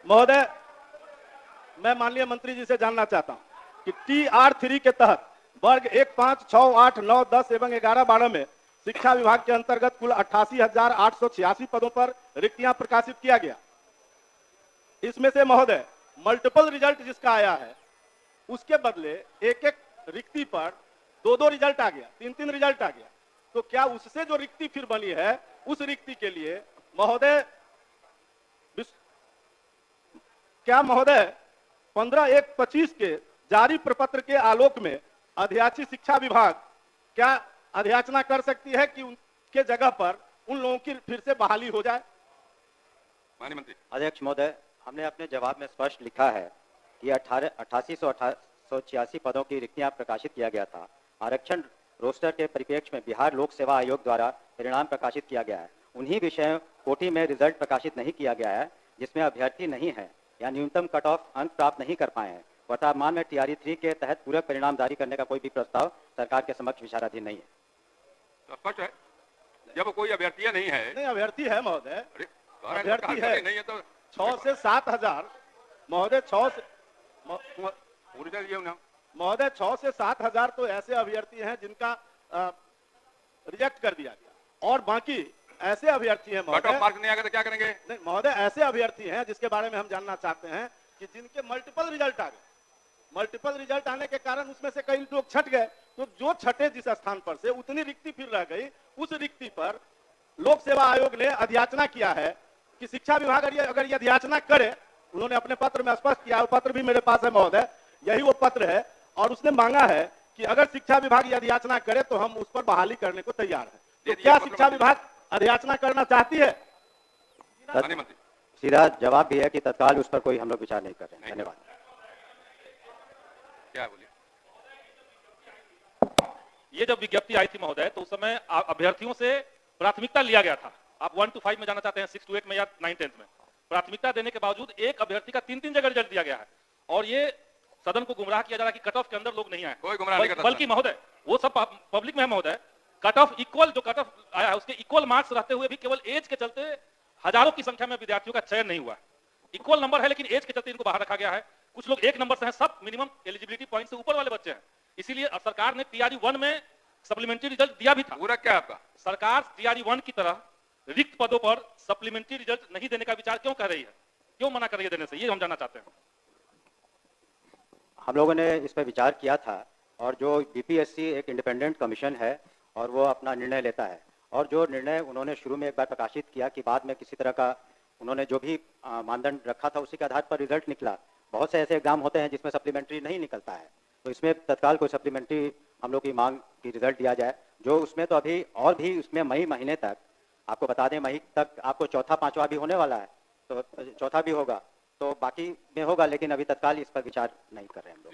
महोदय, मैं माननीय मंत्री जी से जानना चाहता हूं कि TR3 के तहत वर्ग 1, 5, 6, 8, 9, 10 एवं 11, 12 में शिक्षा विभाग के अंतर्गत कुल 88,886 पदों पर रिक्तियां प्रकाशित किया गया। इसमें से महोदय मल्टीपल रिजल्ट जिसका आया है उसके बदले एक एक रिक्ति पर दो रिजल्ट आ गया, तीन रिजल्ट आ गया। तो क्या उससे जो रिक्ति फिर बनी है उस रिक्ति के लिए महोदय क्या महोदय 15/1/25 के जारी प्रपत्र के आलोक में अध्याची शिक्षा विभाग क्या अध्याचना कर सकती है कि उनके जगह पर उन लोगों की फिर से बहाली हो जाए? माननीय मंत्री। अध्यक्ष महोदय, हमने अपने जवाब में स्पष्ट लिखा है कि 8886 पदों की रिक्तियां प्रकाशित किया गया था। आरक्षण रोस्टर के परिप्रेक्ष्य में बिहार लोक सेवा आयोग द्वारा परिणाम प्रकाशित किया गया है। उन्हीं विषयों कोटि में रिजल्ट प्रकाशित नहीं किया गया है जिसमें अभ्यर्थी नहीं है या न्यूनतम कट ऑफ अंक प्राप्त नहीं कर पाए हैं। वर्तमान में TR3 के तहत पूरक परिणाम जारी करने का कोई भी प्रस्ताव सरकार के समक्ष विचाराधीन नहीं है। तो स्पष्ट है, जब कोई अभ्यर्थी नहीं है। नहीं, अभ्यर्थी है महोदय, अभ्यर्थी है। नहीं है तो 6 से 7,000 महोदय, 6 से महोदय 6 से 7,000 तो ऐसे अभ्यर्थी हैं जिनका रिजेक्ट कर दिया गया और बाकी ऐसे अभ्यर्थी हैं महोदय, मार्क नहीं आएगा तो क्या करेंगे? नहीं महोदय, ऐसे अभ्यर्थी हैं जिसके बारे में हम जानना चाहते हैं कि जिनके मल्टीपल रिजल्ट आ गए। मल्टीपल रिजल्ट आने के कारण उसमें से कई लोग छट गए, तो जो छठे जिस स्थान पर से उतनी रिक्ति फिर रह गई, उस रिक्ति पर लोक सेवा आयोग ने अध्याचना किया है कि शिक्षा विभाग अगर ये अध्याचना करे, उन्होंने अपने पत्र में स्पष्ट किया, वो पत्र भी मेरे पास है महोदय, यही वो पत्र है, और उसने मांगा है कि अगर शिक्षा विभाग ये अध्याचना करे तो हम उस पर बहाली करने को तैयार हैं। तो क्या शिक्षा विभाग अध्याचना करना चाहती है? सीधा जवाब भी है कि तत्काल उस पर कोई हम लोग विचार नहीं कर रहे हैं। धन्यवाद। क्या बोलिए? ये जब विज्ञप्ति आई थी महोदय तो उस समय अभ्यर्थियों से प्राथमिकता लिया गया था। आप 1 to 5 में जाना चाहते हैं, 6 to 8 में या 9, 10 में प्राथमिकता देने के बावजूद एक अभ्यर्थी का 3 जगह रिजल्ट दिया गया है और ये सदन को गुमराह किया जा रहा है कि कट ऑफ के अंदर लोग नहीं आए। कोई गुमराह नहीं करता, बल्कि महोदय वो सब पब्लिक में है महोदय, कट ऑफ इक्वल जो कट ऑफ आया है उसके इक्वल मार्क्स रहते हुए भी केवल एज के चलते हजारों की संख्या में विद्यार्थियों का चयन नहीं हुआ। इक्वल नंबर है लेकिन एज के चलते इनको बाहर रखा गया है। कुछ लोग 1 नंबर से हैं, सब मिनिमम एलिजिबिलिटी पॉइंट से ऊपर वाले बच्चे हैं। इसीलिए सरकार ने TR1 में सप्लीमेंट्री रिजल्ट दिया भी था। पूरा क्या आपका? सरकार TR1 की तरह रिक्त पदों पर सप्लीमेंट्री रिजल्ट नहीं देने का विचार क्यों कर रही है, क्यों मना कर रही है देने से, ये हम जानना चाहते हैं। हम लोगों ने इस पर विचार किया था और जो BPSC एक इंडिपेंडेंट कमीशन है और वो अपना निर्णय लेता है, और जो निर्णय उन्होंने शुरू में एक बार प्रकाशित किया कि बाद में किसी तरह का उन्होंने जो भी मानदंड रखा था उसी के आधार पर रिजल्ट निकला। बहुत से ऐसे एग्जाम होते हैं जिसमें सप्लीमेंट्री नहीं निकलता है, तो इसमें तत्काल कोई सप्लीमेंट्री हम लोग की मांग की रिजल्ट दिया जाए। जो उसमें तो अभी और भी उसमें मई महीने तक, आपको बता दें मई तक आपको चौथा पांचवा भी होने वाला है, तो चौथा भी होगा, तो बाकी में होगा, लेकिन अभी तत्काल इस पर विचार नहीं कर रहे हैं हम लोग।